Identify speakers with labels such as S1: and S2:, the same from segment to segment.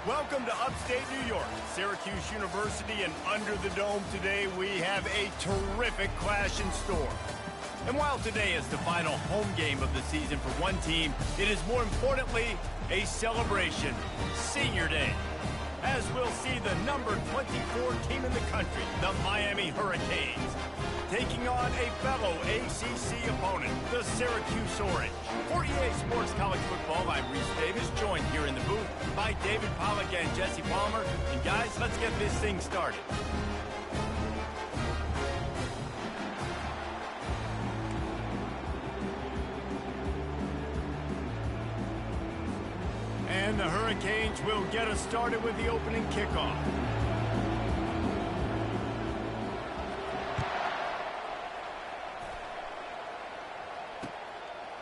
S1: Welcome to upstate New York, Syracuse University, and under the dome today we have a terrific clash in store. And while today is the final home game of the season for one team, it is more importantly a celebration, Senior Day, as we'll see the number 24 team in the country, the Miami Hurricanes, taking on a fellow ACC opponent, the Syracuse Orange. For EA Sports College Football, I'm Reese Davis, joined here in the booth by David Pollack and Jesse Palmer. And guys, let's get this thing started. And the Hurricanes will get us started with the opening kickoff.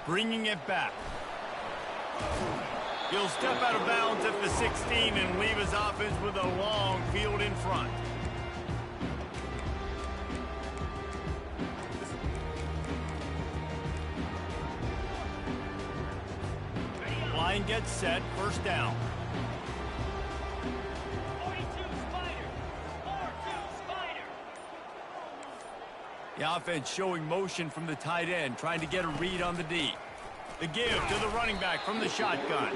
S1: Bringing it back. He'll step out of bounds at the 16 and leave his offense with a long field in front. Line gets set, first down.
S2: 42 Spider. 4-2 Spider.
S1: The offense showing motion from the tight end, trying to get a read on the D. The give to the running back from the shotgun.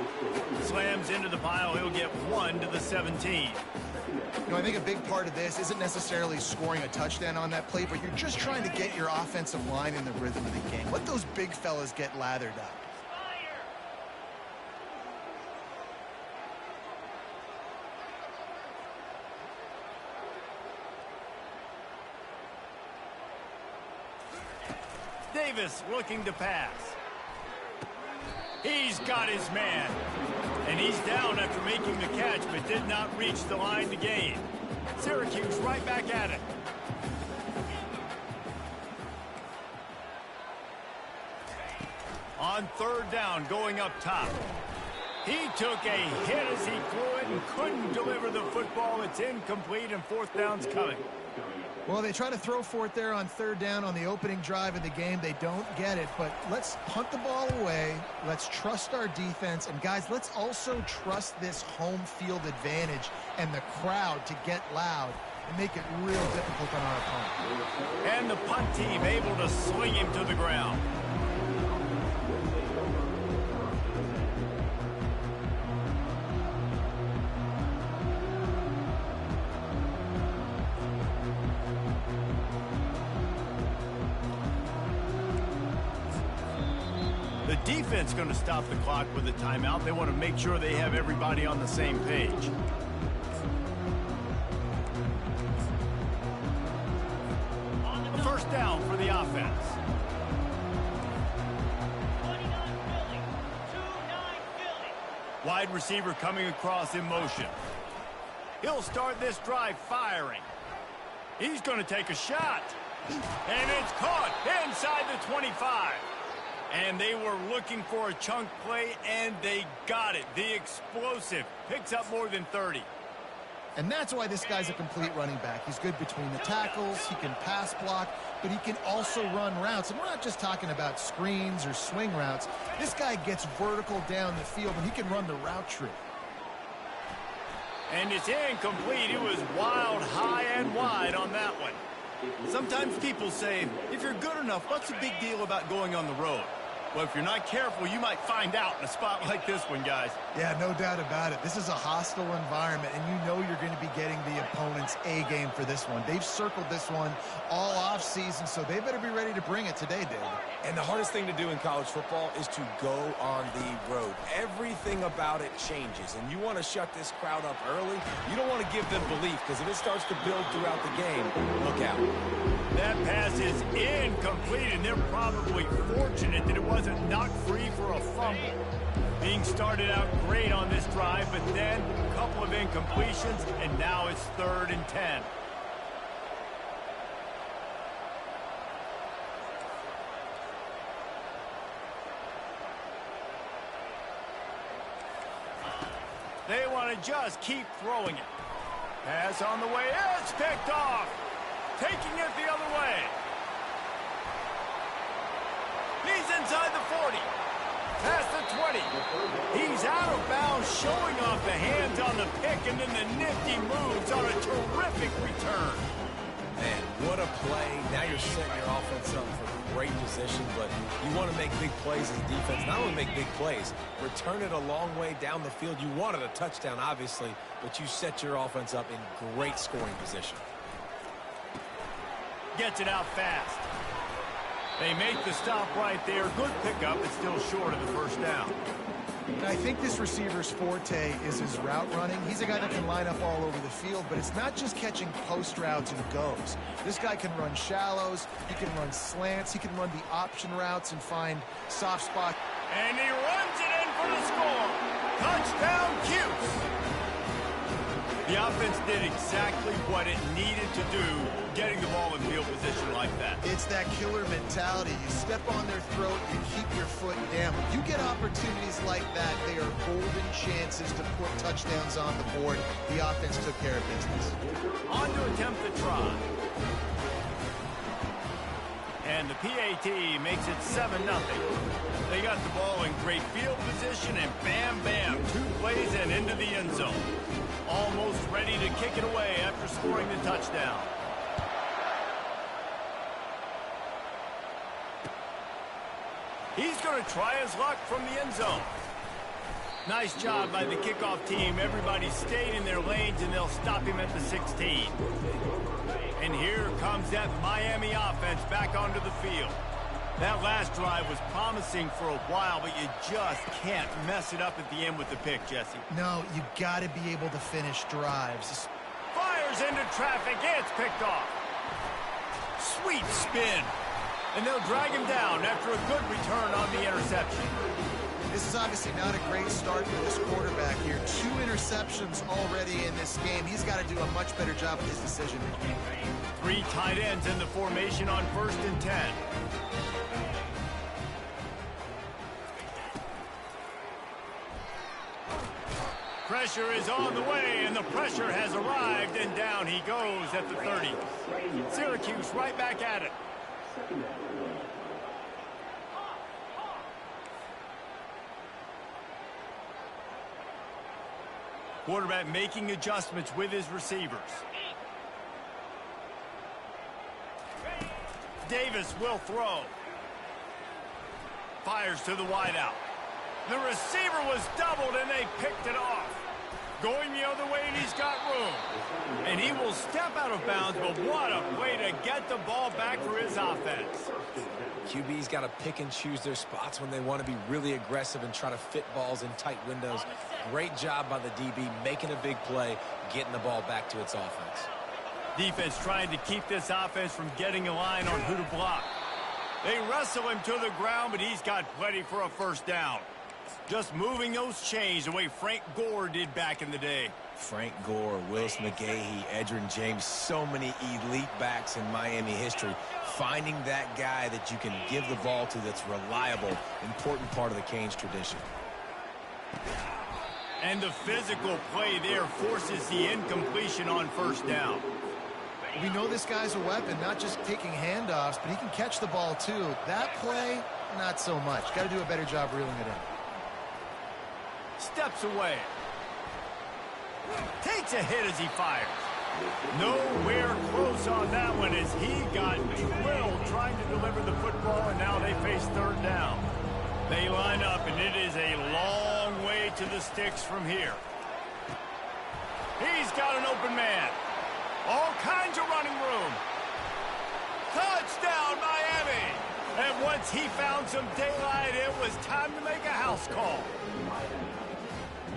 S1: Slams into the pile, he'll get 1 to the 17.
S3: You know, I think a big part of this isn't necessarily scoring a touchdown on that play, but you're just trying to get your offensive line in the rhythm of the game. Let those big fellas get lathered up.
S1: Davis looking to pass. He's got his man. And he's down after making the catch, but did not reach the line to gain. Syracuse right back at it. On third down, going up top. He took a hit as he threw it and couldn't deliver the football. It's incomplete and fourth down's coming.
S3: Well, they try to throw for it there on third down on the opening drive of the game. They don't get it, but let's punt the ball away. Let's trust our defense. And, guys, let's also trust this home field advantage and the crowd to get loud and make it real difficult on our opponent.
S1: And the punt team able to swing him to the ground. The defense going to stop the clock with a timeout. They want to make sure they have everybody on the same page. A first down for the offense.
S2: 29 Philly. 2-9 Philly.
S1: Wide receiver coming across in motion. He'll start this drive firing. He's going to take a shot. And it's caught inside the 25. And they were looking for a chunk play, and they got it. The explosive picks up more than 30.
S3: And that's why this guy's a complete running back. He's good between the tackles, he can pass block, but he can also run routes. And we're not just talking about screens or swing routes. This guy gets vertical down the field, and he can run the route tree.
S1: And it's incomplete. It was wild, high, and wide on that one. Sometimes people say, if you're good enough, what's the big deal about going on the road? Well, if you're not careful, you might find out in a spot like this one, guys.
S3: Yeah, no doubt about it. This is a hostile environment, and you know you're going to be getting the opponent's A game for this one. They've circled this one all offseason, so they better be ready to bring it today, David.
S4: And the hardest thing to do in college football is to go on the road. Everything about it changes, and you want to shut this crowd up early. You don't want to give them belief, because if it starts to build throughout the game, look out.
S1: That pass is incomplete, and they're probably fortunate that it wasn't knocked free for a fumble. Being started out great on this drive, but then a couple of incompletions, and now it's 3rd and 10. They want to just keep throwing it. Pass on the way. It's picked off. Taking it the other way. He's inside the 40. Past the 20. He's out of bounds, showing off the hands on the pick, and then the nifty moves on a terrific return.
S4: Man, what a play. Now you're setting your offense up for great position, but you want to make big plays as a defense. Not only make big plays, return it a long way down the field. You wanted a touchdown, obviously, but you set your offense up in great scoring position.
S1: Gets it out fast. They make the stop right there. Good pickup, but still short of the first down.
S3: I think this receiver's forte is his route running. He's a guy that can line up all over the field, but it's not just catching post routes and goes. This guy can run shallows, he can run slants, he can run the option routes and find soft spots.
S1: And he runs it in for the score. Touchdown, Cuse. The offense did exactly what it needed to do, getting the ball in field position like that.
S3: It's that killer mentality. You step on their throat, you keep your foot down. When you get opportunities like that, they are golden chances to put touchdowns on the board. The offense took care of business.
S1: On to attempt the try. And the PAT makes it 7-0. They got the ball in great field position, and bam, bam, 2 plays and into the end zone. Almost ready to kick it away after scoring the touchdown. He's going to try his luck from the end zone. Nice job by the kickoff team. Everybody stayed in their lanes, and they'll stop him at the 16. And here comes that Miami offense back onto the field. That last drive was promising for a while, but you just can't mess it up at the end with the pick, Jesse.
S3: No, you got to be able to finish drives.
S1: Fires into traffic. It's picked off. Sweet spin. And they'll drag him down after a good return on the interception.
S3: This is obviously not a great start for this quarterback here. 2 interceptions already in this game. He's got to do a much better job with his decision making.
S1: 3 tight ends in the formation on 1st and 10. Pressure is on the way, and the pressure has arrived, and down he goes at the 30. Syracuse right back at it. Quarterback making adjustments with his receivers. Davis will throw. Fires to the wideout. The receiver was doubled, and they picked it off. Going the other way, and he's got room. And he will step out of bounds, but what a way to get the ball back for his offense.
S4: QB's got to pick and choose their spots when they want to be really aggressive and try to fit balls in tight windows. Great job by the DB making a big play, getting the ball back to its offense.
S1: Defense trying to keep this offense from getting a line on who to block. They wrestle him to the ground, but he's got plenty for a first down. Just moving those chains the way Frank Gore did back in the day.
S4: Frank Gore, Willis McGahee, Edgerrin James, so many elite backs in Miami history. Finding that guy that you can give the ball to that's reliable, important part of the Canes tradition.
S1: And the physical play there forces the incompletion on first down.
S3: We know this guy's a weapon, not just taking handoffs, but he can catch the ball too. That play, not so much. Got to do a better job reeling it in.
S1: Steps away. Takes a hit as he fires. Nowhere close on that one as he got drilled trying to deliver the football, and now they face 3rd down. They line up, and it is a long way to the sticks from here. He's got an open man. All kinds of running room. Touchdown, Miami! And once he found some daylight, it was time to make a house call.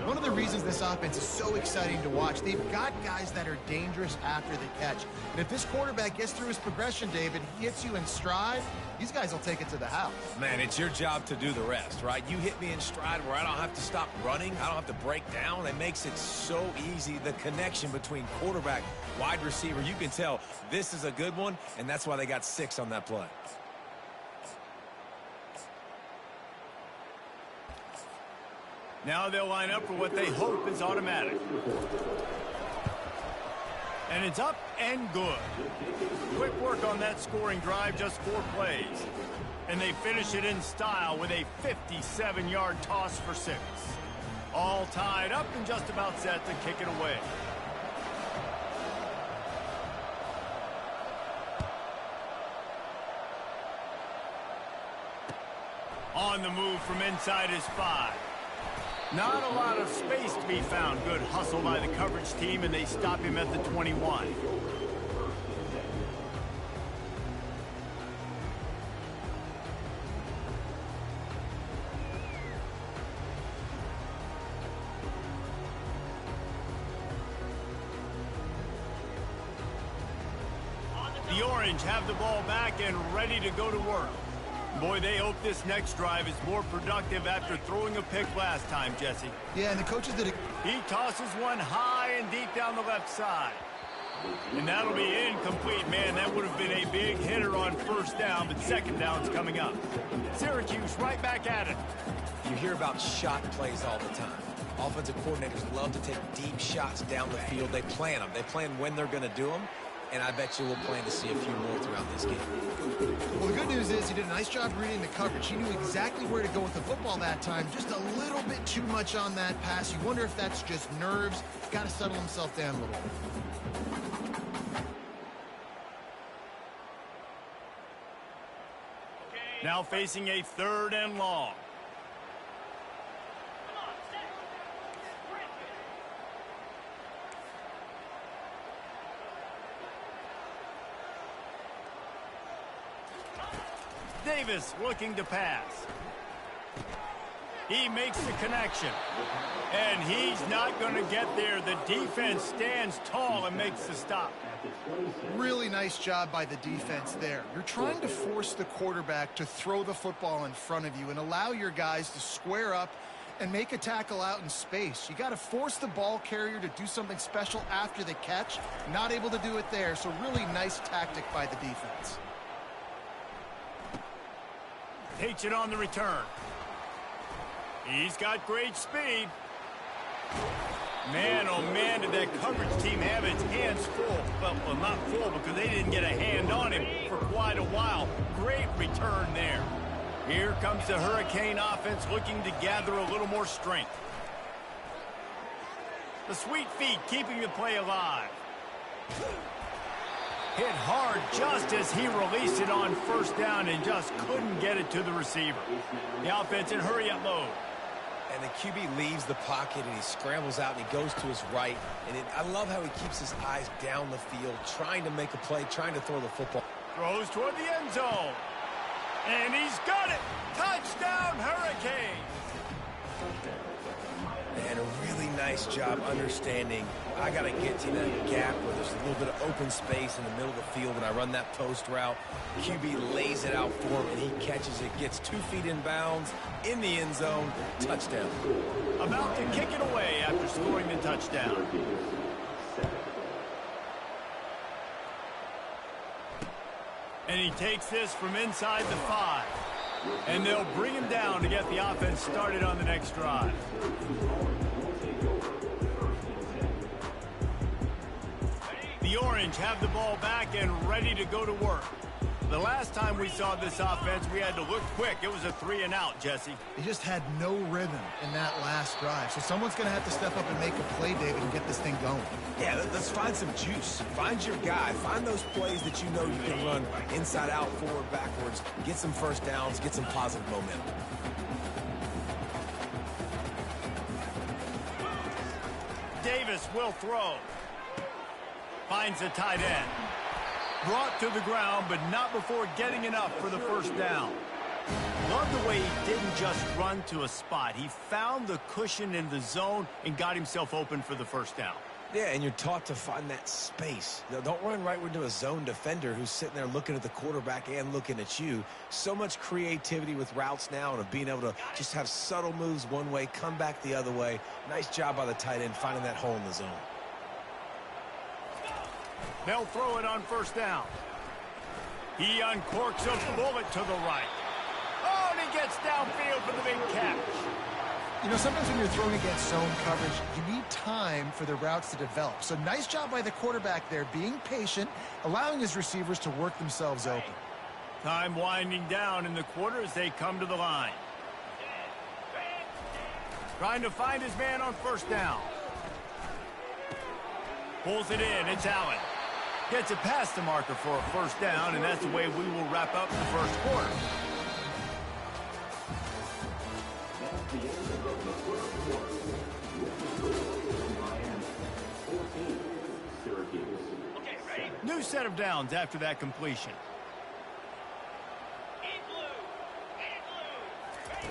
S3: One of the reasons this offense is so exciting to watch, they've got guys that are dangerous after the catch. And if this quarterback gets through his progression, David, hits you in stride, these guys will take it to the house.
S4: Man, it's your job to do the rest, right? You hit me in stride where I don't have to stop running. I don't have to break down. It makes it so easy. The connection between quarterback, wide receiver, you can tell this is a good one, and that's why they got 6 on that play.
S1: Now they'll line up for what they hope is automatic. And it's up and good. Quick work on that scoring drive, just 4 plays. And they finish it in style with a 57-yard toss for 6. All tied up and just about set to kick it away. On the move from inside his 5. Not a lot of space to be found. Good hustle by the coverage team, and they stop him at the 21. The Orange have the ball back and ready to go to work. Boy, they hope this next drive is more productive after throwing a pick last time, Jesse.
S3: Yeah, and the coaches did it.
S1: He tosses one high and deep down the left side. And that'll be incomplete. Man, that would have been a big hitter on first down, but second down's coming up. Syracuse right back at it.
S4: You hear about shot plays all the time. Offensive coordinators love to take deep shots down the field. They plan them. They plan when they're going to do them. And I bet you we'll plan to see a few more throughout this game.
S3: Well, the good news is he did a nice job reading the coverage. He knew exactly where to go with the football that time. Just a little bit too much on that pass. You wonder if that's just nerves. Got to settle himself down a little bit.
S1: Now facing a 3rd and long. Davis looking to pass. He makes the connection. And he's not going to get there. The defense stands tall and makes the stop.
S3: Really nice job by the defense there. You're trying to force the quarterback to throw the football in front of you and allow your guys to square up and make a tackle out in space. You got to force the ball carrier to do something special after the catch. Not able to do it there, so really nice tactic by the defense.
S1: Takes it on the return. He's got great speed. Man, oh man, did that coverage team have its hands full. Well, not full because they didn't get a hand on him for quite a while. Great return there. Here comes the Hurricane offense looking to gather a little more strength. The sweet feet keeping the play alive. Hit hard just as he released it on first down and just couldn't get it to the receiver. The offense in hurry-up mode.
S4: And the QB leaves the pocket and he scrambles out and he goes to his right. And I love how he keeps his eyes down the field, trying to make a play, trying to throw the football.
S1: Throws toward the end zone. And he's got it. Touchdown, Hurricane.
S4: And a really nice job understanding I got to get to that gap where there's a little bit of open space in the middle of the field when I run that post route. QB lays it out for him, and he catches it, gets 2 feet in bounds, in the end zone, touchdown.
S1: About to kick it away after scoring the touchdown. And he takes this from inside the 5. And they'll bring him down to get the offense started on the next drive. The Orange have the ball back and ready to go to work. The last time we saw this offense, we had to look quick. It was a 3-and-out, Jesse.
S3: He just had no rhythm in that last drive. So someone's going to have to step up and make a play, David, and get this thing going.
S4: Yeah, let's find some juice. Find your guy. Find those plays that you know you can run inside out, forward, backwards. Get some first downs. Get some positive momentum.
S1: Davis will throw. Finds a tight end. Brought to the ground, but not before getting enough for the first down. Love the way he didn't just run to a spot. He found the cushion in the zone and got himself open for the first down.
S4: Yeah, and you're taught to find that space. Now, don't run right into a zone defender who's sitting there looking at the quarterback and looking at you. So much creativity with routes now and of being able to just have subtle moves one way, come back the other way. Nice job by the tight end finding that hole in the zone.
S1: They'll throw it on first down. He uncorks a bullet to the right. Oh, and he gets downfield for the big catch.
S3: You know, sometimes when you're throwing against zone coverage, you need time for the routes to develop. So nice job by the quarterback there, being patient, allowing his receivers to work themselves open.
S1: Time winding down in the quarter as they come to the line. Trying to find his man on first down. Pulls it in. It's Allen. Gets it past the marker for a first down, and that's the way we will wrap up the first quarter.
S2: Okay, ready?
S1: New set of downs after that completion.
S2: In blue. In blue. Ready?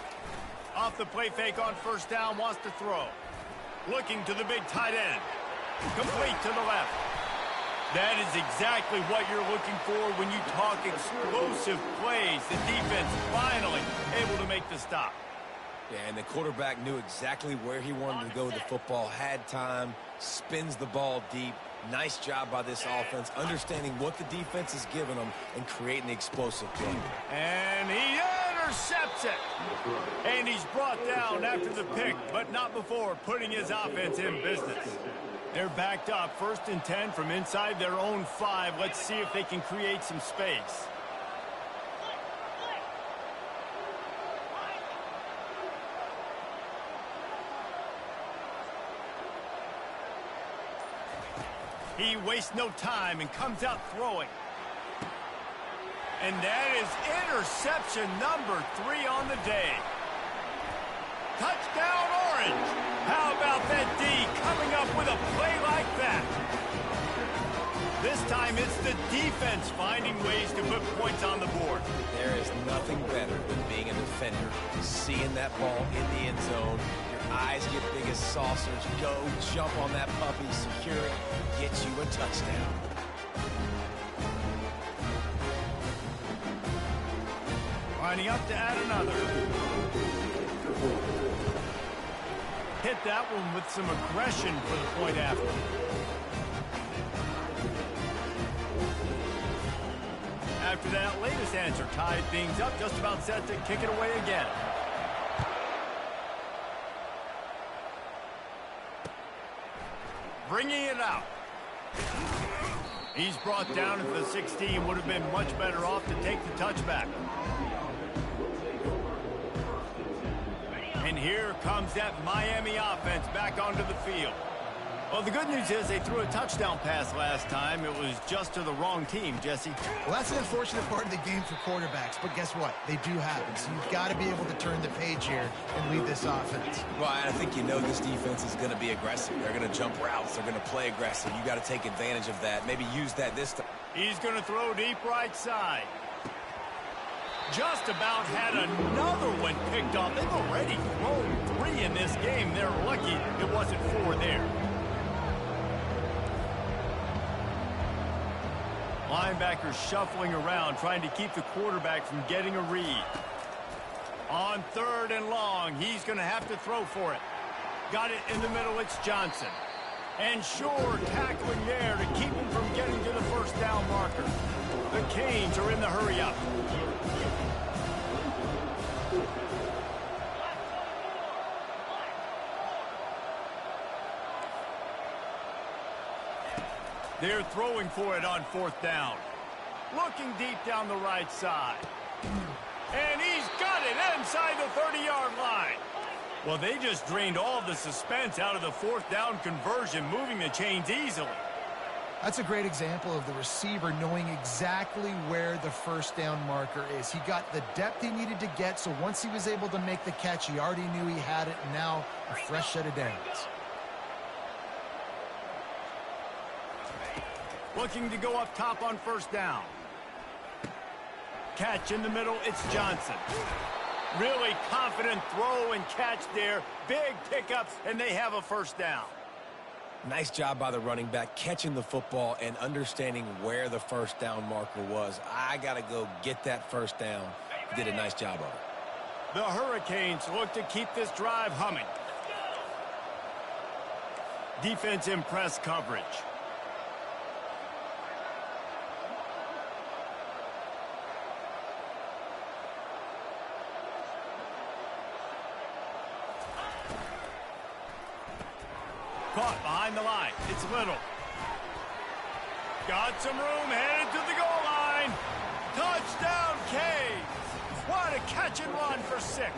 S1: Off the play fake on first down, wants to throw. Looking to the big tight end. Complete to the left. That is exactly what you're looking for when you talk explosive plays. The defense finally able to make the stop.
S4: Yeah, and the quarterback knew exactly where he wanted to go with the football, had time, spins the ball deep. Nice job by this offense, understanding what the defense is giving them and creating the explosive play.
S1: And he intercepts it. And he's brought down after the pick, but not before putting his offense in business. They're backed up, 1st and 10 from inside their own 5. Let's see if they can create some space. He wastes no time and comes out throwing. And that is interception number 3 on the day. Touchdown, Orange. How about that D coming up with a play like that? This time it's the defense finding ways to put points on the board.
S4: There is nothing better than being a defender, seeing that ball in the end zone. Your eyes get big as saucers. Go jump on that puppy, secure it, get you a touchdown.
S1: Lining up to add another. Hit that one with some aggression for the point after. After that latest answer tied things up, just about set to kick it away again. Bringing it out. He's brought down at the 16. Would have been much better off to take the touchback. And here comes that Miami offense back onto the field. Well, the good news is they threw a touchdown pass last time. It was just to the wrong team, Jesse.
S3: Well, that's an unfortunate part of the game for quarterbacks, but guess what? They do happen, so you've got to be able to turn the page here and lead this offense.
S4: Well, I think you know this defense is going to be aggressive. They're going to jump routes. They're going to play aggressive. You got to take advantage of that. Maybe use that this time.
S1: He's going to throw deep right side. Just about had another one picked off. They've already thrown 3 in this game. They're lucky it wasn't 4 there. Linebackers shuffling around, trying to keep the quarterback from getting a read. On 3rd and long, he's going to have to throw for it. Got it in the middle, it's Johnson. And sure, tackling there to keep him from getting to the first down marker. The Canes are in the hurry-up. They're throwing for it on 4th down. Looking deep down the right side. And he's got it inside the 30-yard line. Well, they just drained all the suspense out of the 4th down conversion, moving the chains easily.
S3: That's a great example of the receiver knowing exactly where the first down marker is. He got the depth he needed to get, so once he was able to make the catch, he already knew he had it, and now a fresh set of downs.
S1: Looking to go up top on first down. Catch in the middle, it's Johnson. Really confident throw and catch there. Big pickups, and they have a first down.
S4: Nice job by the running back, catching the football and understanding where the first down marker was. I got to go get that first down. He did a nice job of it.
S1: The Hurricanes look to keep this drive humming. Defense in press coverage. Caught behind the line. It's Little. Got some room, headed to the goal line. Touchdown, Canes. What a catch and run for 6.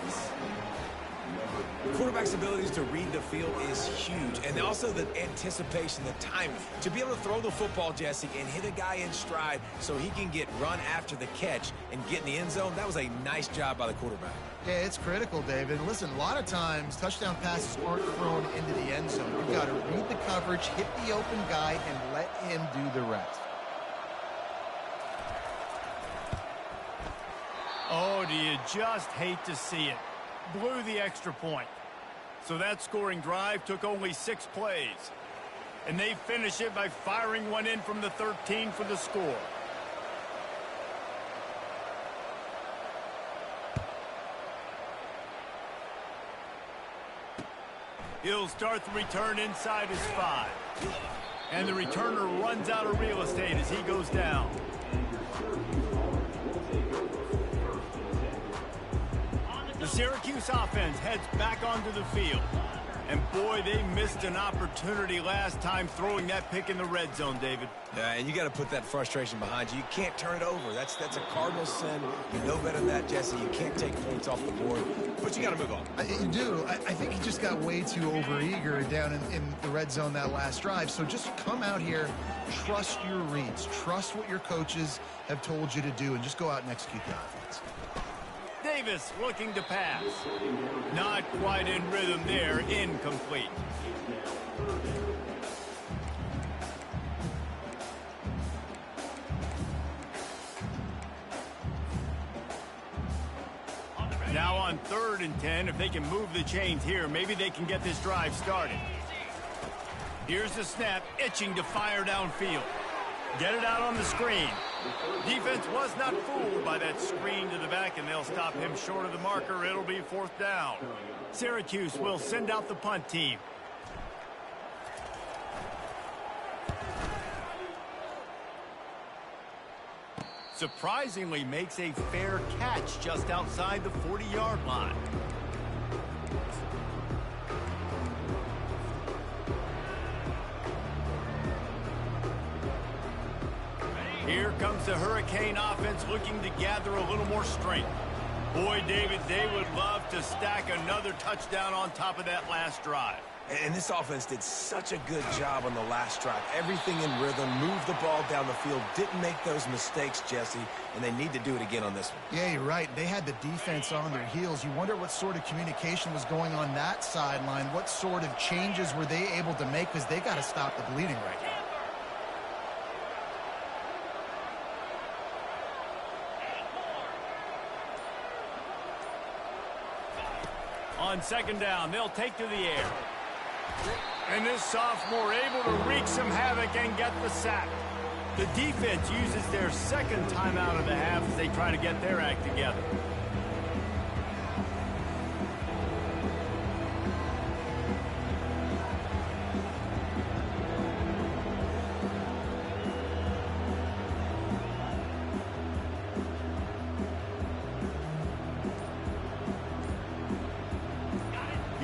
S4: The quarterback's abilities to read the field is huge, and also the anticipation, the timing. To be able to throw the football, Jesse, and hit a guy in stride so he can get run after the catch and get in the end zone, that was a nice job by the quarterback.
S3: Yeah, it's critical, David. Listen, a lot of times touchdown passes aren't thrown into the end zone. You've got to read the coverage, hit the open guy, and let him do the rest.
S1: Oh, do you just hate to see it? Blew the extra point. So that scoring drive took only 6 plays. And they finish it by firing one in from the 13 for the score. He'll start the return inside his 5. And the returner runs out of real estate as he goes down. The Syracuse offense heads back onto the field. And boy, they missed an opportunity last time throwing that pick in the red zone, David.
S4: Yeah, and you got to put that frustration behind you. You can't turn it over. That's a cardinal sin. You know better than that, Jesse. You can't take points off the board, but you got to move on.
S3: You do. I think he just got way too overeager down in the red zone that last drive. So just come out here, trust your reads, trust what your coaches have told you to do, and just go out and execute the offense.
S1: Davis looking to pass. Not quite in rhythm there. Incomplete. Now on 3rd and 10, if they can move the chains here, maybe they can get this drive started. Here's the snap, itching to fire downfield. Get it out on the screen. Defense was not fooled by that screen to the back, and they'll stop him short of the marker. It'll be 4th down. Syracuse will send out the punt team. Surprisingly makes a fair catch just outside the 40-yard line. Here comes the Hurricane offense looking to gather a little more strength. Boy, David, they would love to stack another touchdown on top of that last drive.
S4: And this offense did such a good job on the last drive. Everything in rhythm, moved the ball down the field, didn't make those mistakes, Jesse, and they need to do it again on this one.
S3: Yeah, you're right. They had the defense on their heels. You wonder what sort of communication was going on that sideline. What sort of changes were they able to make, because they got to stop the bleeding right now.
S1: On 2nd down, they'll take to the air. And this sophomore able to wreak some havoc and get the sack. The defense uses their 2nd timeout of the half as they try to get their act together.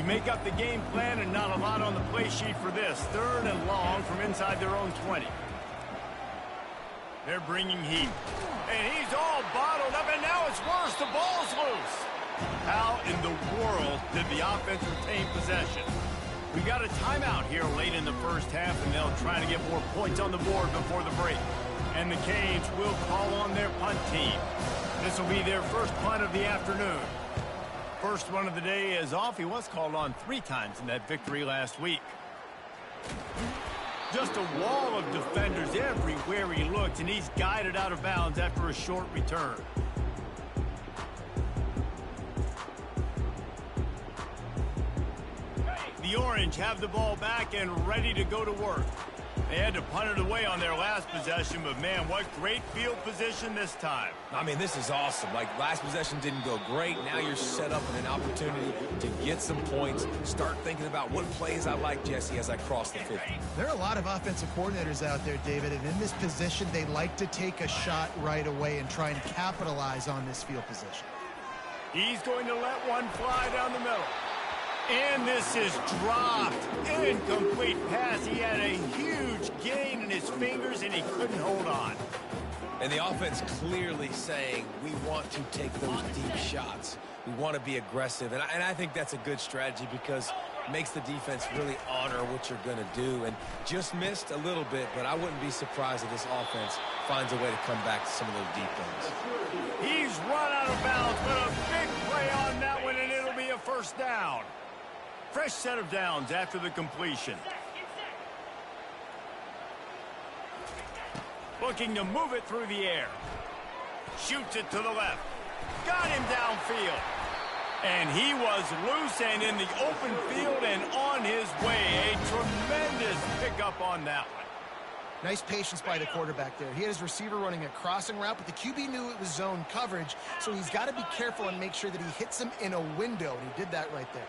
S1: Make up the game plan and not a lot on the play sheet for this. 3rd and long from inside their own 20. They're bringing heat. And he's all bottled up, and now it's worse. The ball's loose. How in the world did the offense retain possession? We got a timeout here late in the 1st half, and they'll try to get more points on the board before the break. And the Canes will call on their punt team. This will be their first punt of the afternoon. First one of the day is off. He was called on 3 times in that victory last week. Just a wall of defenders everywhere he looks, and he's guided out of bounds after a short return. The Orange have the ball back and ready to go to work. They had to punt it away on their last possession, but man, what great field position this time.
S4: I mean, this is awesome. Like, last possession didn't go great. Now you're set up with an opportunity to get some points. Start thinking about what plays I like, Jesse, as I cross the 50.
S3: There are a lot of offensive coordinators out there, David, and in this position, they like to take a shot right away and try and capitalize on this field position.
S1: He's going to let one fly down the middle. And this is dropped. Incomplete pass. He had a huge gain in his fingers, and he couldn't hold on.
S4: And the offense clearly saying, we want to take those deep shots. We want to be aggressive. And I think that's a good strategy because it makes the defense really honor what you're going to do. And just missed a little bit, but I wouldn't be surprised if this offense finds a way to come back to some of those deep ones.
S1: He's run out of bounds, but a big play on that one, and it'll be a first down. Fresh set of downs after the completion. Looking to move it through the air. Shoots it to the left. Got him downfield. And he was loose and in the open field and on his way. A tremendous pickup on that one.
S3: Nice patience by the quarterback there. He had his receiver running a crossing route, but the QB knew it was zone coverage, so he's got to be careful and make sure that he hits him in a window, and he did that right there.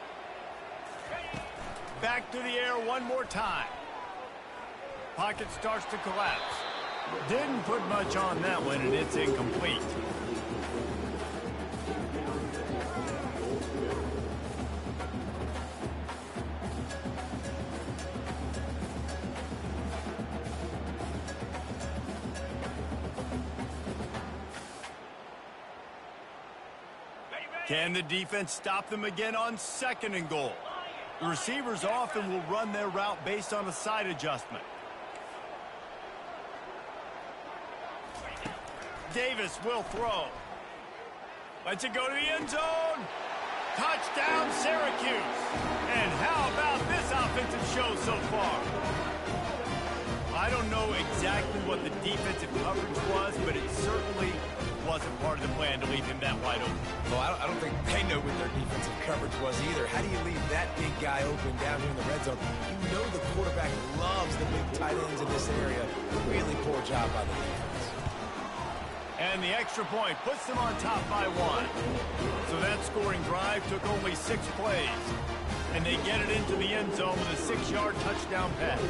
S1: Back to the air one more time. Pocket starts to collapse. Didn't put much on that one, and it's incomplete. Can the defense stop them again on 2nd and goal? The receivers often will run their route based on a side adjustment. Davis will throw. Lets it go to the end zone. Touchdown, Syracuse. And how about this offensive show so far? I don't know exactly what the defensive coverage was, but it certainly wasn't part of the plan to leave him that wide open.
S4: Well, I don't think they know what their defensive coverage was either. How do you leave that big guy open down here in the red zone? You know the quarterback loves the big tight ends in this area. Really poor job by the defense.
S1: And the extra point puts them on top by 1. So that scoring drive took only 6 plays. And they get it into the end zone with a 6-yard touchdown pass.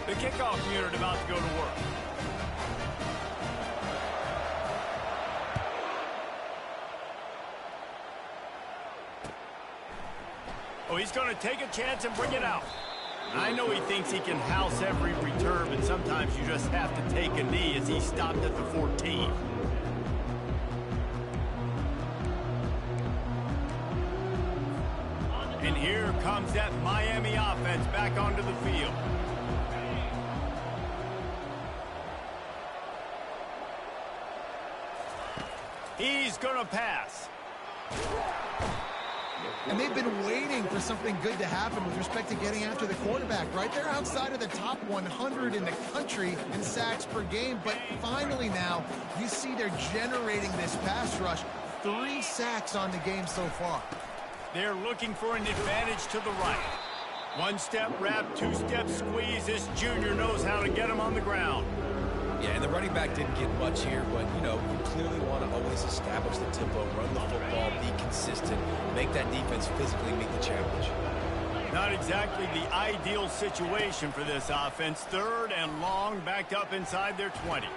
S1: The kickoff unit about to go to work. Oh, he's going to take a chance and bring it out. I know he thinks he can house every return, but sometimes you just have to take a knee as he stopped at the 14. And here comes that Miami offense back onto the field. He's going to pass.
S3: And they've been waiting for something good to happen with respect to getting after the quarterback, right? They're outside of the top 100 in the country in sacks per game, but finally now you see they're generating this pass rush. 3 sacks on the game so far.
S1: They're looking for an advantage to the right. 1-step wrap, 2-step squeeze. This junior knows how to get him on the ground.
S4: Yeah, and the running back didn't get much here, but, you know, you clearly want to always establish the tempo, run the football, be consistent, make that defense physically meet the challenge.
S1: Not exactly the ideal situation for this offense. 3rd and long, backed up inside their 20.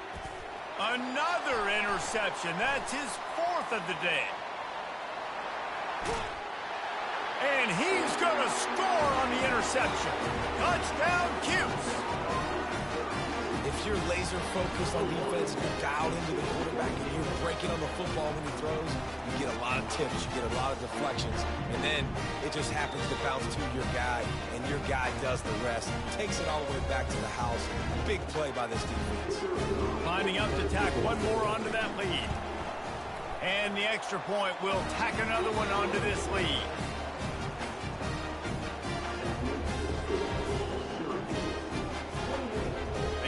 S1: Another interception. That's his 4th of the day. And he's going to score on the interception. Touchdown, Cuse.
S4: If you're laser focused on defense, you're dialed into the quarterback, and you're breaking on the football when he throws, you get a lot of tips, you get a lot of deflections, and then it just happens to bounce to your guy, and your guy does the rest. Takes it all the way back to the house. Big play by this defense.
S1: Lining up to tack one more onto that lead. And the extra point will tack another one onto this lead.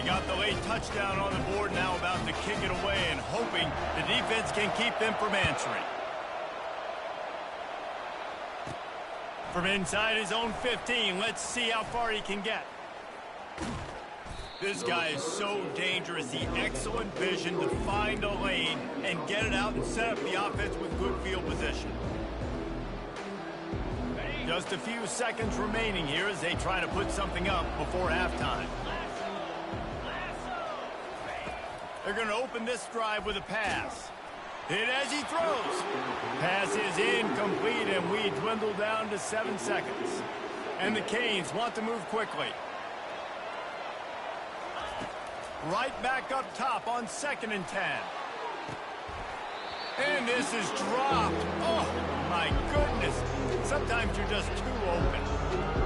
S1: Got the late touchdown on the board, now about to kick it away and hoping the defense can keep them from answering. From inside his own 15, let's see how far he can get. This guy is so dangerous. The excellent vision to find a lane and get it out and set up the offense with good field position. Just a few seconds remaining here as they try to put something up before halftime. They're going to open this drive with a pass. Hit as he throws. Pass is incomplete, and we dwindle down to 7 seconds. And the Canes want to move quickly. Right back up top on 2nd and 10. And this is dropped. Oh, my goodness. Sometimes you're just too open.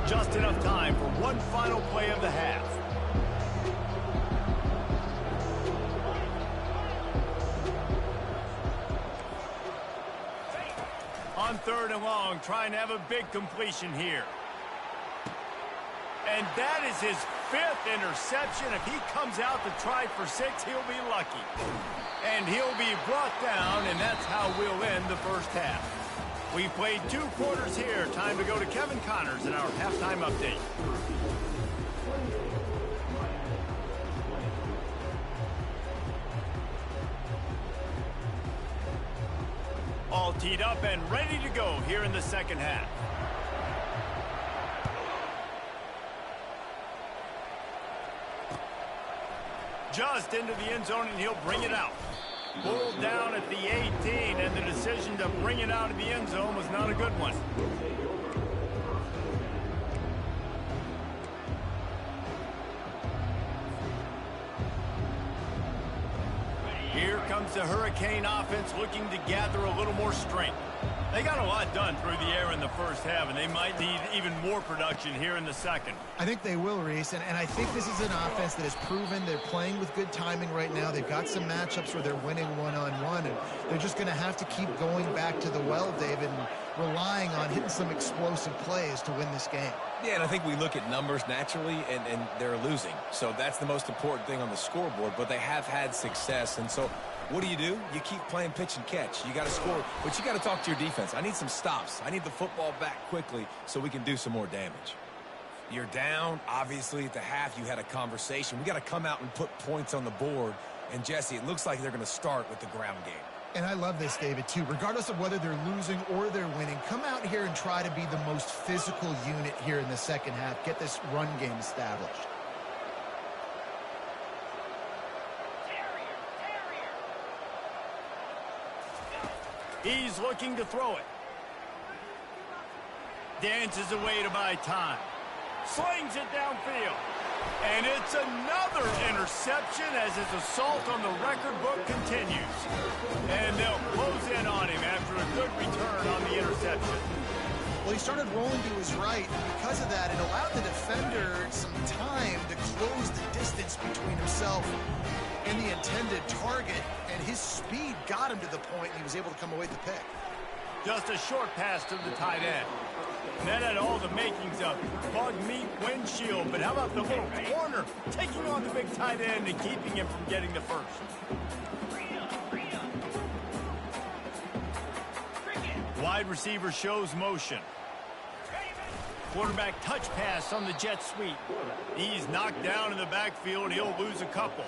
S1: Just enough time for one final play of the half. On 3rd and long, trying to have a big completion here. And that is his 5th interception. If he comes out to try for 6, he'll be lucky. And he'll be brought down, and that's how we'll end the first half. We played 2 quarters here. Time to go to Kevin Connors in our halftime update. All teed up and ready to go here in the second half. Just into the end zone, and he'll bring it out. Pulled down at the 18, and the decision to bring it out of the end zone was not a good one. Here comes the Hurricane offense looking to gather a little more strength. They got a lot done through the air in the first half, and they might need even more production here in the second.
S3: I think they will, Reese, and I think this is an offense that has proven they're playing with good timing right now. They've got some matchups where they're winning one-on-one, and they're just going to have to keep going back to the well, David, and relying on hitting some explosive plays to win this game.
S4: Yeah, and I think we look at numbers naturally, and they're losing. So that's the most important thing on the scoreboard, but they have had success, and so what do? You keep playing pitch and catch. You got to score, but you got to talk to your defense. I need some stops. I need the football back quickly so we can do some more damage. You're down. Obviously, at the half, you had a conversation. We got to come out and put points on the board. And, Jesse, it looks like they're going to start with the ground game.
S3: And I love this, David, too. Regardless of whether they're losing or they're winning, come out here and try to be the most physical unit here in the second half. Get this run game established.
S1: He's looking to throw it. Dances away to buy time. Slings it downfield. And it's another interception as his assault on the record book continues. And they'll close in on him after a good return on the interception.
S3: Well, he started rolling to his right, and because of that, it allowed the defender some time to close the distance between himself and the intended target, and his speed got him to the point he was able to come away with the pick.
S1: Just a short pass to the tight end. And that had all the makings of bug meat windshield, but how about the little corner taking on the big tight end and keeping him from getting the first? Wide receiver shows motion. Quarterback touch pass on the jet sweep. He's knocked down in the backfield. He'll lose a couple.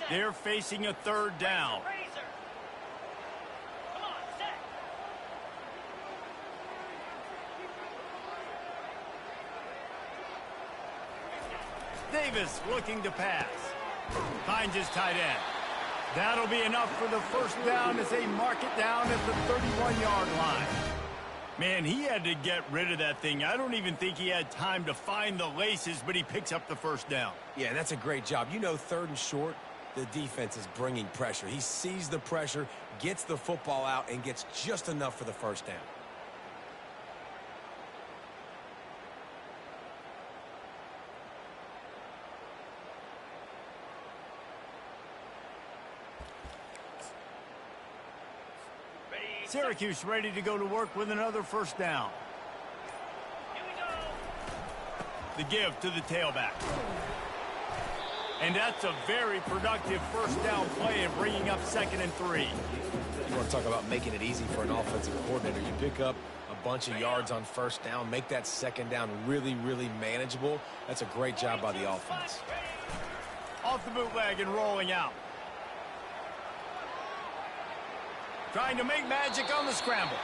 S1: They're facing a 3rd down. Davis looking to pass. Finds his tight end. That'll be enough for the first down as they mark it down at the 31-yard line. Man, he had to get rid of that thing. I don't even think he had time to find the laces, but he picks up the first down.
S4: Yeah, that's a great job. You know, 3rd and short, the defense is bringing pressure. He sees the pressure, gets the football out, and gets just enough for the first down.
S1: Syracuse ready to go to work with another first down. The give to the tailback. And that's a very productive first down play and bringing up 2nd and 3.
S4: You want to talk about making it easy for an offensive coordinator. You pick up a bunch of yards on first down, make that 2nd down really, really manageable. That's a great job by the offense.
S1: Off the bootleg and rolling out. Trying to make magic on the scramble.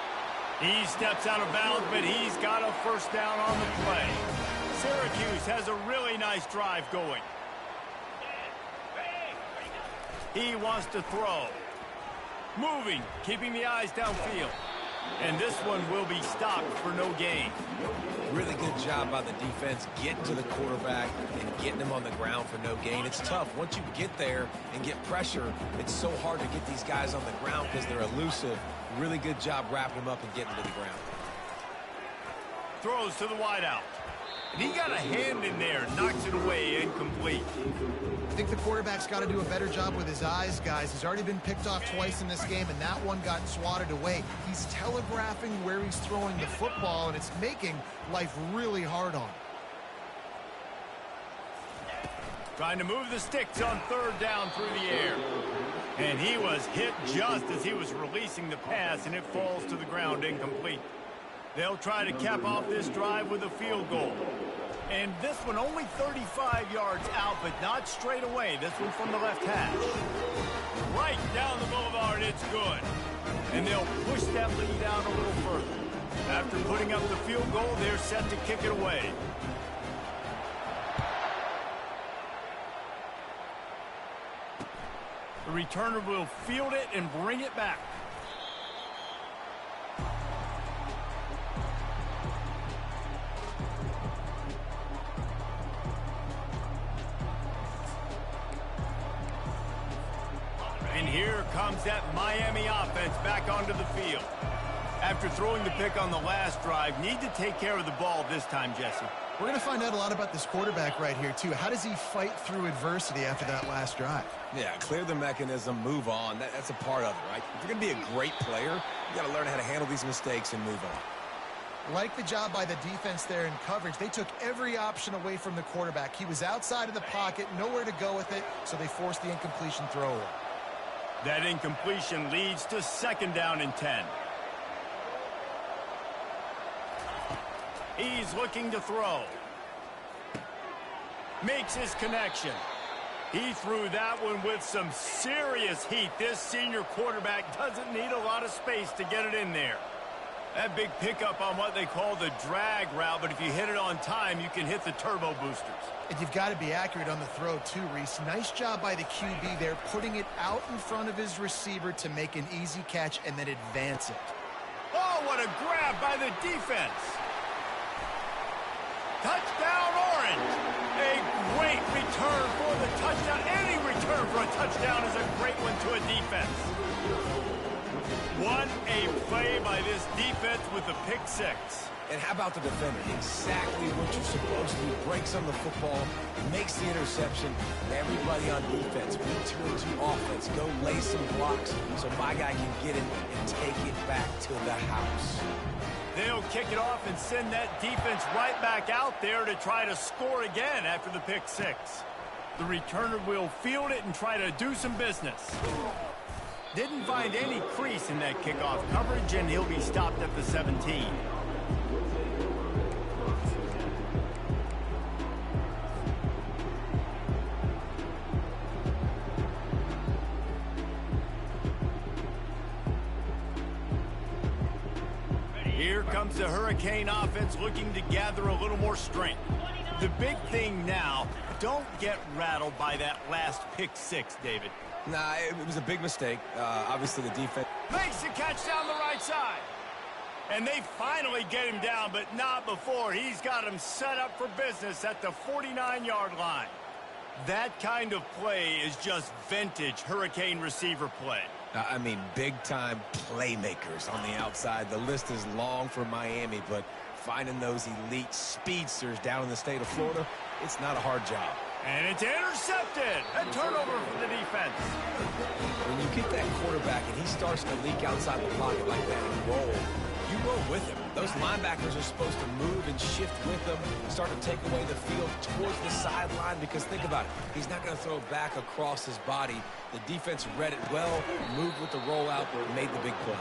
S1: He steps out of bounds, but he's got a first down on the play. Syracuse has a really nice drive going. He wants to throw. Moving, keeping the eyes downfield. And this one will be stopped for no gain.
S4: Really good job by the defense getting to the quarterback and getting him on the ground for no gain. It's tough. Once you get there and get pressure, it's so hard to get these guys on the ground because they're elusive. Really good job wrapping him up and getting to the ground.
S1: Throws to the wideout. And he got a hand in there, knocks it away, incomplete.
S3: I think the quarterback's got to do a better job with his eyes, guys. He's already been picked off twice in this game, and that one got swatted away. He's telegraphing where he's throwing the football, and it's making life really hard on him.
S1: Trying to move the sticks on third down through the air. And he was hit just as he was releasing the pass, and it falls to the ground incomplete. They'll try to cap off this drive with a field goal. And this one only 35 yards out, but not straight away. This one from the left hash. Right down the boulevard, it's good. And they'll push that lead out a little further. After putting up the field goal, they're set to kick it away. The returner will field it and bring it back. And here comes that Miami offense back onto the field. After throwing the pick on the last drive, need to take care of the ball this time, Jesse.
S3: We're going to find out a lot about this quarterback right here, too. How does he fight through adversity after that last drive?
S4: Yeah, clear the mechanism, move on. That's a part of it, right? If you're going to be a great player, you got to learn how to handle these mistakes and move on.
S3: Like the job by the defense there in coverage, they took every option away from the quarterback. He was outside of the pocket, nowhere to go with it, so they forced the incompletion throw away.
S1: That incompletion leads to second down and 10. He's looking to throw. Makes his connection. He threw that one with some serious heat. This senior quarterback doesn't need a lot of space to get it in there. That big pickup on what they call the drag route, but if you hit it on time, you can hit the turbo boosters.
S3: And you've got to be accurate on the throw, too, Reese. Nice job by the QB there, putting it out in front of his receiver to make an easy catch and then advance it.
S1: Oh, what a grab by the defense. Touchdown, Orange. A great return for the touchdown. Any return for a touchdown is a great one to a defense. What a play by this defense with a pick six.
S4: And how about the defender? Exactly what you're supposed to do. Breaks on the football, makes the interception. Everybody on defense, return to offense. Go lay some blocks so my guy can get it and take it back to the house.
S1: They'll kick it off and send that defense right back out there to try to score again after the pick six. The returner will field it and try to do some business. Didn't find any crease in that kickoff coverage, and he'll be stopped at the 17. Here comes the Hurricane offense looking to gather a little more strength. The big thing now, don't get rattled by that last pick six, David.
S4: Nah, it was a big mistake. Obviously, the defense
S1: Makes the catch down the right side. And they finally get him down, but not before. He's got him set up for business at the 49-yard line. That kind of play is just vintage Hurricane receiver play.
S4: I mean, big-time playmakers on the outside. The list is long for Miami, but finding those elite speedsters down in the state of Florida, it's not a hard job.
S1: And it's intercepted. A turnover for the defense.
S4: When you get that quarterback and he starts to leak outside the pocket like that and roll, you roll with him. Those linebackers are supposed to move and shift with him, start to take away the field towards the sideline, because think about it. He's not going to throw back across his body. The defense read it well, moved with the rollout, and made the big play.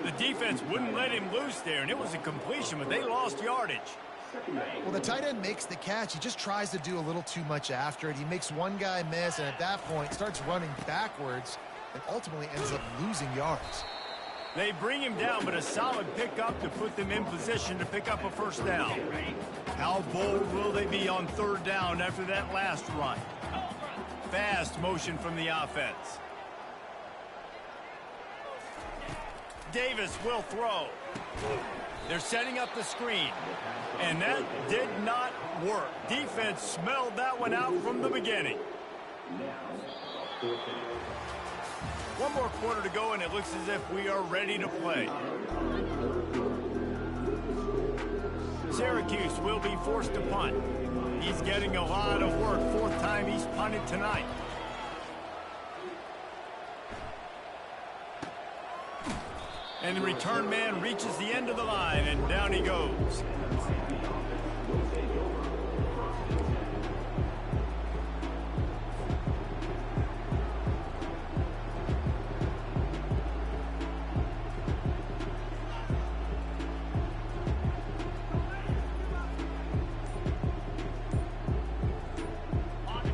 S1: The defense wouldn't let him loose there, and it was a completion, but they lost yardage.
S3: Well, the tight end makes the catch. He just tries to do a little too much after it. He makes one guy miss, and at that point starts running backwards and ultimately ends up losing yards.
S1: They bring him down, but a solid pickup to put them in position to pick up a first down. How bold will they be on third down after that last run? Fast motion from the offense. Davis will throw. They're setting up the screen. And that did not work. Defense smelled that one out from the beginning. One more quarter to go, and it looks as if we are ready to play. Syracuse will be forced to punt. He's getting a lot of work. Fourth time he's punted tonight. And the return man reaches the end of the line, and down he goes.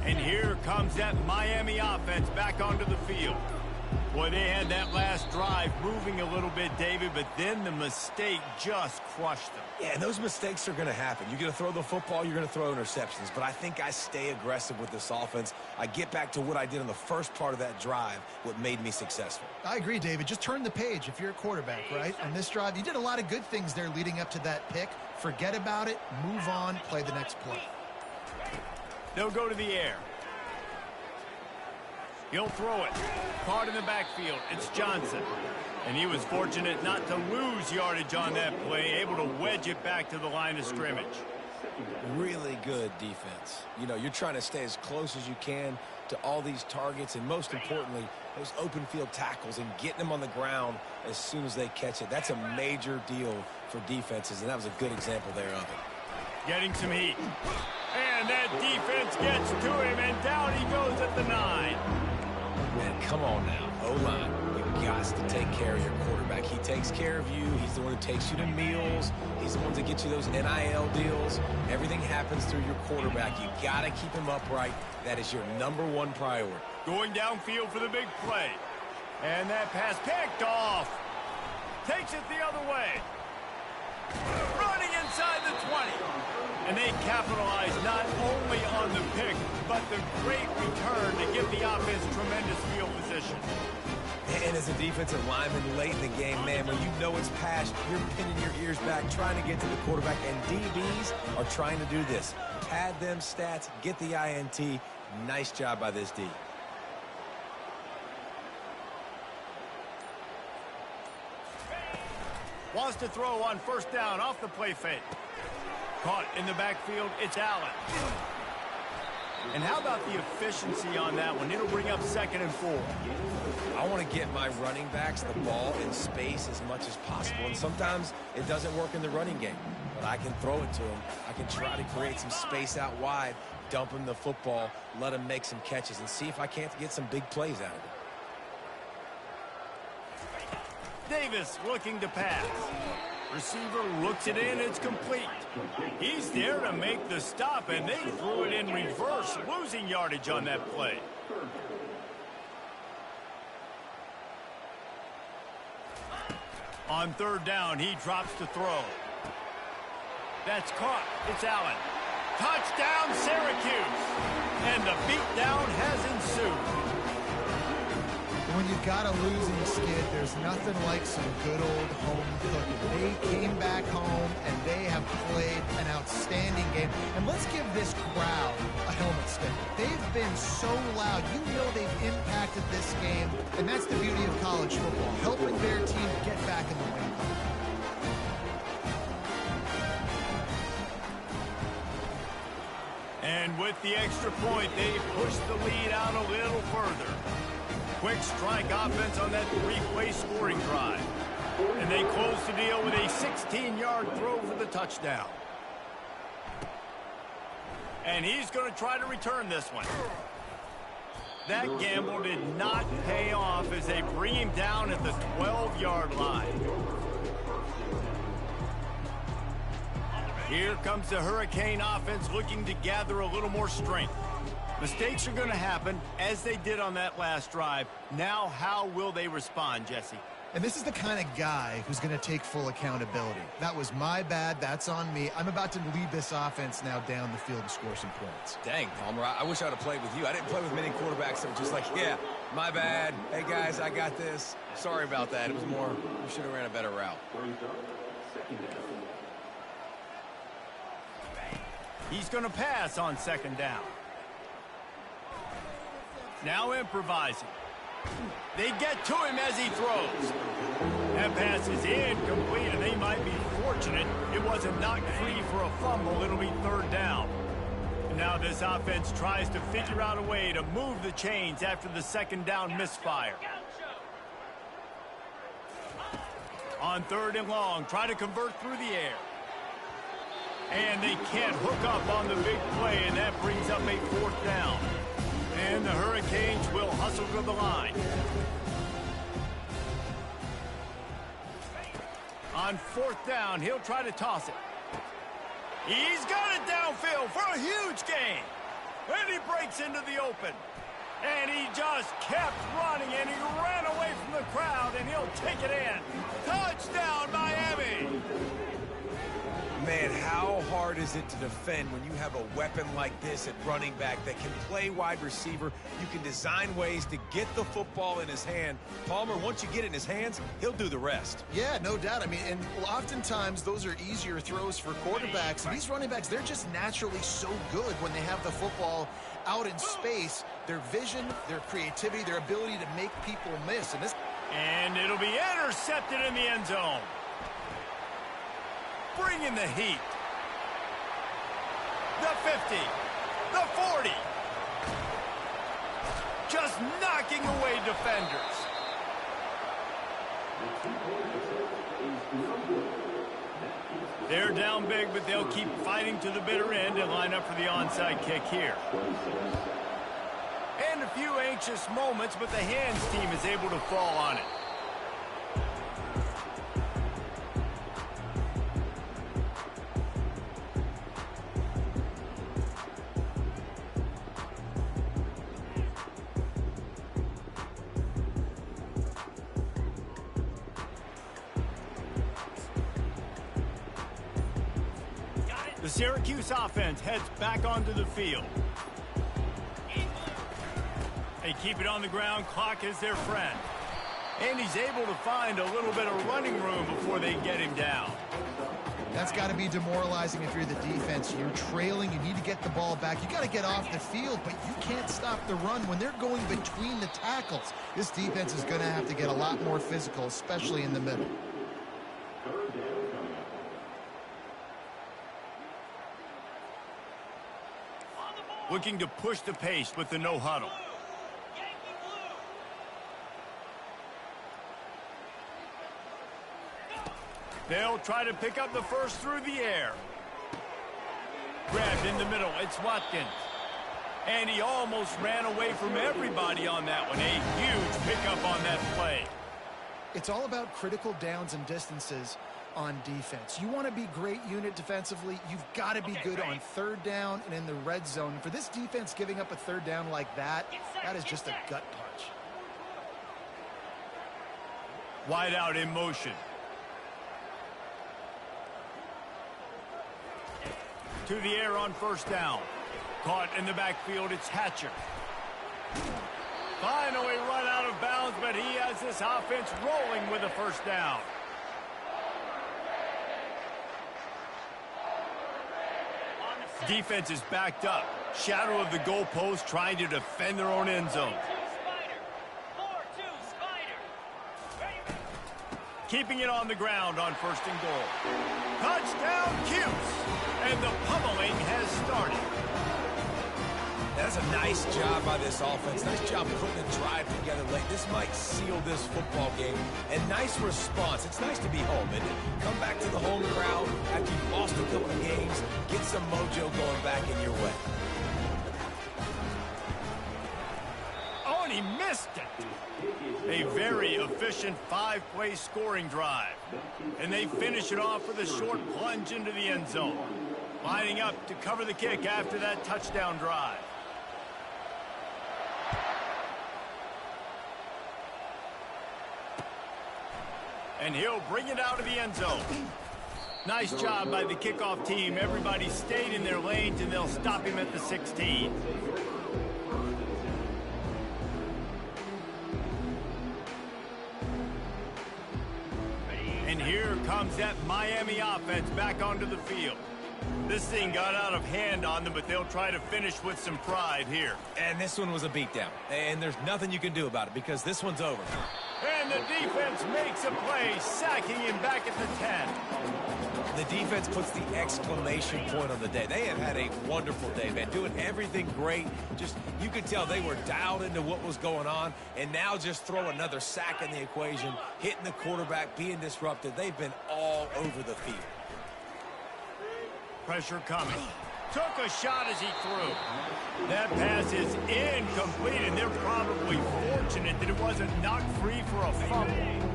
S1: And here comes that Miami offense back onto the field. Boy, they had that last drive moving a little bit, David, but then the mistake just crushed them.
S4: Yeah, and those mistakes are going to happen. You're going to throw the football, you're going to throw interceptions. But I think I stay aggressive with this offense. I get back to what I did in the first part of that drive, what made me successful.
S3: I agree, David. Just turn the page if you're a quarterback, right? On this drive, you did a lot of good things there leading up to that pick. Forget about it, move on, play the next play.
S1: They'll go to the air. He'll throw it. Caught in the backfield. It's Johnson. And he was fortunate not to lose yardage on that play, able to wedge it back to the line of scrimmage.
S4: Really good defense. You know, you're trying to stay as close as you can to all these targets, and most importantly, those open field tackles and getting them on the ground as soon as they catch it. That's a major deal for defenses, and that was a good example there of it.
S1: Getting some heat. And that defense gets to him, and down he goes at the 9.
S4: Man, come on now. O-line, you've got to take care of your quarterback. He takes care of you. He's the one who takes you to meals. He's the one that gets you those NIL deals. Everything happens through your quarterback. You got to keep him upright. That is your #1 priority.
S1: Going downfield for the big play. And that pass picked off. Takes it the other way. Running inside the 20. And they capitalize not only on the pick, but the great return to give the offense tremendous field position.
S4: And as a defensive lineman late in the game, man, when you know it's passed, you're pinning your ears back, trying to get to the quarterback, and DBs are trying to do this. Pad them stats, get the INT. Nice job by this D.
S1: Wants to throw on first down off the play fake. Caught in the backfield, it's Allen. And how about the efficiency on that one? It'll bring up 2nd and 4.
S4: I want to get my running backs the ball in space as much as possible. And sometimes it doesn't work in the running game. But I can throw it to him. I can try to create some space out wide, dump him the football, let him make some catches, and see if I can't get some big plays out of it.
S1: Davis looking to pass. Receiver looks it in, it's complete. He's there to make the stop, and they threw it in reverse, losing yardage on that play. On third down, he drops to throw. That's caught. It's Allen. Touchdown, Syracuse. And the beatdown has ensued.
S3: When you've got a losing skid, there's nothing like some good old home cooking. They came back home, and they have played an outstanding game. And let's give this crowd a helmet stick. They've been so loud. You know they've impacted this game, and that's the beauty of college football, helping their team get back in the win column.
S1: And with the extra point, they push the lead out a little further. Quick strike offense on that 3-play scoring drive. And they close the deal with a 16-yard throw for the touchdown. And he's going to try to return this one. That gamble did not pay off as they bring him down at the 12-yard line. Here comes the Hurricane offense looking to gather a little more strength. Mistakes are going to happen, as they did on that last drive. Now, how will they respond, Jesse?
S3: And this is the kind of guy who's going to take full accountability. That was my bad. That's on me. I'm about to lead this offense now down the field and score some points.
S4: Dang, Palmer, I wish I would have played with you. I didn't play with many quarterbacks that were just like, yeah, my bad. Hey, guys, I got this. Sorry about that. It was more, we should have ran a better route.
S1: He's going to pass on second down. Now improvising. They get to him as he throws. That pass is incomplete, and they might be fortunate it wasn't knocked free for a fumble. It'll be third down. And now this offense tries to figure out a way to move the chains after the second down misfire. On third and long, try to convert through the air. And they can't hook up on the big play, and that brings up a fourth down. And the Hurricanes will hustle to the line. On fourth down, he'll try to toss it. He's got it downfield for a huge gain. And he breaks into the open. And he just kept running, and he ran away from the crowd, and he'll take it in. Touchdown, Miami!
S4: Man, how hard is it to defend when you have a weapon like this at running back that can play wide receiver? You can design ways to get the football in his hand. Palmer, once you get it in his hands, he'll do the rest.
S3: Yeah, no doubt. I mean, and oftentimes those are easier throws for quarterbacks. And these running backs, they're just naturally so good when they have the football out in space. Their vision, their creativity, their ability to make people miss.
S1: And it'll be intercepted in the end zone. Bringing the heat. The 50. The 40. Just knocking away defenders. They're down big, but they'll keep fighting to the bitter end and line up for the onside kick here. And a few anxious moments, but the hands team is able to fall on it. The Syracuse offense heads back onto the field. They keep it on the ground. Clock is their friend. And he's able to find a little bit of running room before they get him down.
S3: That's got to be demoralizing if you're the defense. You're trailing. You need to get the ball back. You got to get off the field, but you can't stop the run when they're going between the tackles. This defense is going to have to get a lot more physical, especially in the middle.
S1: Looking to push the pace with the no huddle. They'll try to pick up the first through the air. Grabbed in the middle. It's Watkins. And he almost ran away from everybody on that one. A huge pickup on that play.
S3: It's all about critical downs and distances on defense. You want to be great unit defensively, you've got to be good on third down and in the red zone. For this defense, giving up a third down like that, that is just a gut punch.
S1: Wide out in motion. To the air on first down. Caught in the backfield, it's Hatcher. Finally run out of bounds, but he has this offense rolling with a first down. Defense is backed up. Shadow of the goalpost trying to defend their own end zone. Keeping it on the ground on first and goal. Touchdown, Cuse! And the pummeling has started.
S4: That's a nice job by this offense. Nice job putting a drive together late. This might seal this football game. And nice response. It's nice to be home, isn't it? Come back to the home crowd after you've lost a couple of games. Get some mojo going back in your way.
S1: Oh, and he missed it. A very efficient five-play scoring drive. And they finish it off with a short plunge into the end zone. Lining up to cover the kick after that touchdown drive. And he'll bring it out of the end zone. Nice job by the kickoff team. Everybody stayed in their lanes, and they'll stop him at the 16. And here comes that Miami offense back onto the field. This thing got out of hand on them, but they'll try to finish with some pride here.
S4: And this one was a beatdown. And there's nothing you can do about it because this one's over.
S1: And the defense makes a play, sacking him back at the 10.
S4: The defense puts the exclamation point on the day. They have had a wonderful day, man. Doing everything great. Just, you could tell they were dialed into what was going on. And now just throw another sack in the equation, hitting the quarterback, being disrupted. They've been all over the field.
S1: Pressure coming. Took a shot as he threw. That pass is incomplete, and they're probably fortunate that it wasn't knocked free for a fumble.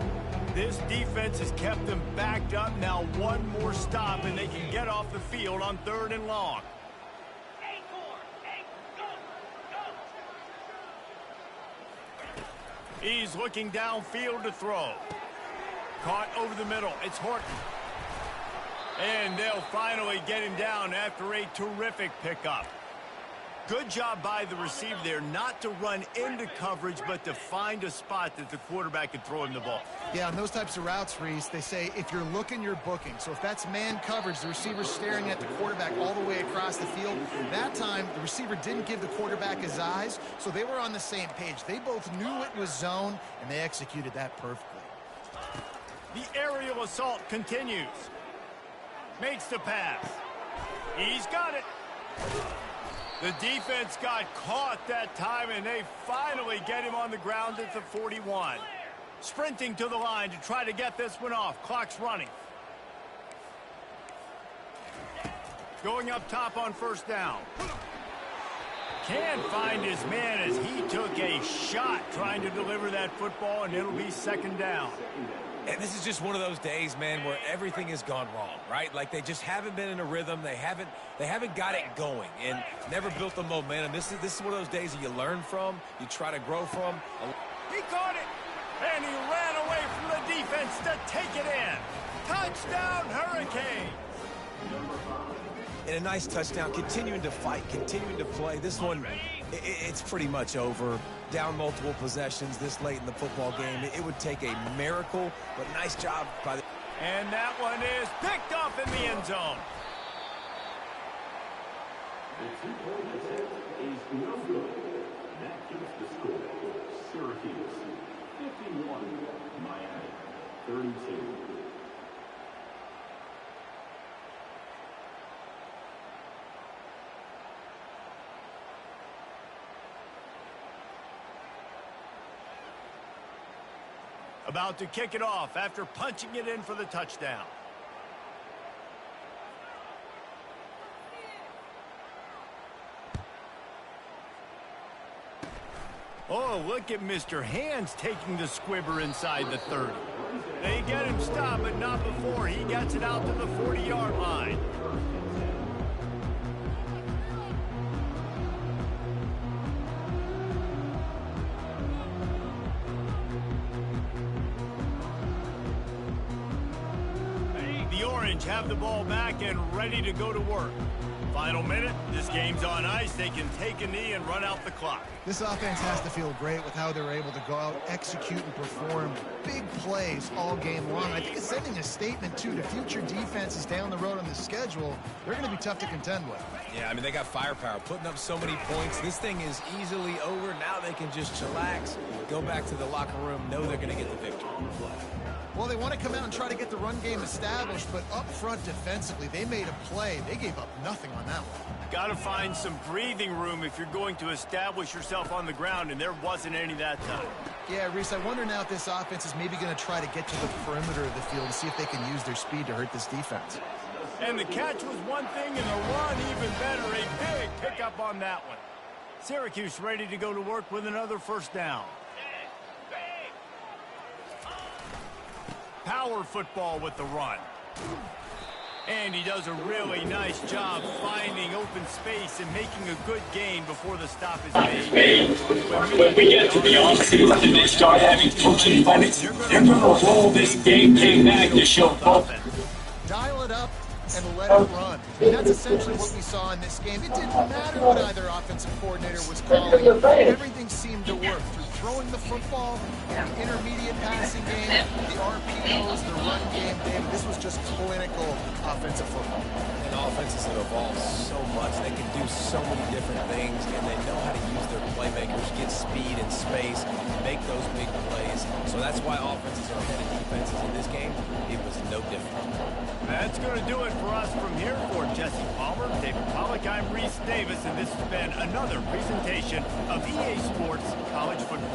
S1: This defense has kept them backed up. Now one more stop, and they can get off the field on 3rd and long. He's looking downfield to throw. Caught over the middle. It's Horton. And they'll finally get him down after a terrific pickup. Good job by the receiver there, not to run into coverage, but to find a spot that the quarterback can throw him the ball.
S3: Yeah, on those types of routes, Reese, they say if you're looking, you're booking. So if that's man coverage, the receiver's staring at the quarterback all the way across the field. That time, the receiver didn't give the quarterback his eyes, so they were on the same page. They both knew it was zone, and they executed that perfectly.
S1: The aerial assault continues. Makes the pass. He's got it. The defense got caught that time, and they finally get him on the ground at the 41. Sprinting to the line to try to get this one off. Clock's running. Going up top on 1st down. Can't find his man as he took a shot trying to deliver that football, and it'll be 2nd down.
S4: And this is just one of those days, man, where everything has gone wrong, right? Like they just haven't been in a rhythm. They haven't got it going and never built the momentum. This is one of those days that you learn from, you try to grow from.
S1: He caught it, and he ran away from the defense to take it in. Touchdown, Hurricanes!
S4: And a nice touchdown, continuing to fight, continuing to play. This one, it's pretty much over. Down multiple possessions this late in the football game. It would take a miracle, but nice job by the...
S1: And that one is picked up in the end zone.
S5: The two-point attempt is no good. That keeps the score. Syracuse, 51. Miami, 32.
S1: About to kick it off after punching it in for the touchdown. Oh, look at Mr. Hands taking the squibber inside the 30. They get him stopped, but not before he gets it out to the 40-yard line. Have the ball back and ready to go to work. Final minute, this game's on ice. They can take a knee and run out the clock.
S3: This offense has to feel great with how they're able to go out, execute, and perform big plays all game long. I think it's sending a statement, too, to future defenses down the road on the schedule. They're going to be tough to contend with.
S4: Yeah, I mean, they got firepower, putting up so many points. This thing is easily over. Now they can just chillax, go back to the locker room, know they're going to get the victory.
S3: Well, they want to come out and try to get the run game established, but up front defensively, they made a play. They gave up nothing on that one.
S1: Got to find some breathing room if you're going to establish yourself on the ground, and there wasn't any that time.
S3: Yeah, Reese, I wonder now if this offense is maybe going to try to get to the perimeter of the field and see if they can use their speed to hurt this defense.
S1: And the catch was one thing, and the run even better. A big pickup on that one. Syracuse ready to go to work with another 1st down. Power football with the run. And he does a really nice job finding open space and making a good gain before the stop is made.
S6: When we get to the offseason and they start having coaching clinics, they're going to roll this game back to show both.
S3: Dial it up and let it run. And that's essentially what we saw in this game. It didn't matter what either offensive coordinator was calling. Everything seemed to work through throwing the football, the intermediate passing game, the RPOs, the run game. David, this was just clinical offensive football.
S4: And offenses have evolved so much. They can do so many different things, and they know how to use their playmakers, get speed and space, make those big plays. So that's why offenses are ahead of defenses in this game. It was no different.
S1: That's going to do it for us from here. For Jesse Palmer, David Pollack, I'm Reese Davis, and this has been another presentation of EA Sports College Football.